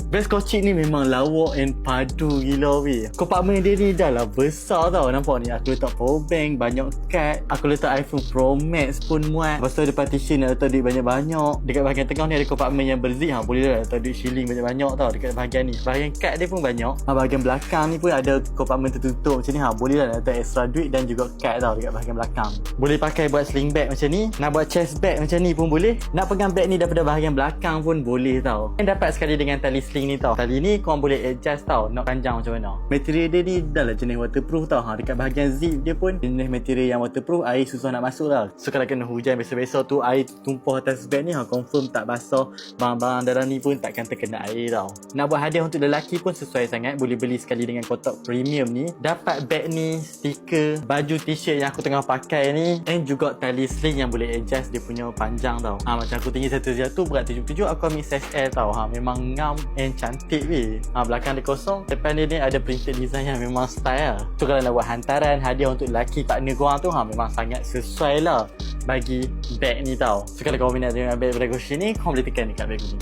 Vest kocik ni memang lawak and padu gila weh. Kompartmen dia ni dah lah besar tau. Nampak ni aku letak power bank, banyak kad. Aku letak iPhone Pro Max pun muat. Lepas tu ada partition nak letak duit banyak-banyak. Dekat bahagian tengah ni ada kompartmen yang berzip. Boleh lah letak duit shilling banyak-banyak tau dekat bahagian ni. Bahagian kad dia pun banyak. Bahagian belakang ni pun ada kompartmen tertutup macam ni. Boleh lah nak letak extra duit dan juga kad tau dekat bahagian belakang. Boleh pakai buat sling bag macam ni. Nak buat chest bag macam ni pun boleh. Nak pegang bag ni daripada bahagian belakang pun boleh tau. Dan dapat sekali dengan tali sling ni tau. Tali ni korang boleh adjust tau nak panjang macam mana. Material dia ni dah lah jenis waterproof tau. Dekat bahagian zip dia pun jenis material yang waterproof. Air susah nak masuk lah. So kalau kena hujan biasa-biasa tu air tumpah atas bag ni confirm tak basah. Barang-barang dalam ni pun takkan terkena air tau. Nak buat hadiah untuk lelaki pun sesuai sangat. Boleh beli sekali dengan kotak premium ni. Dapat bag ni, stiker, baju t-shirt yang aku tengah pakai ni, and juga tali sling yang boleh adjust dia punya panjang tau. Macam aku tinggi 171, berat 77, aku ambil size L tau. Memang ngam and cantik weh. Belakang dia kosong, depan dia ni ada printed design yang memang style lah. So kalau nak buat hantaran hadiah untuk lelaki partner korang tu memang sangat sesuai lah bagi bag ni tau. So kalau korang minat dengan bag daripada Goshin ni, korang boleh tekan dekat bag ni.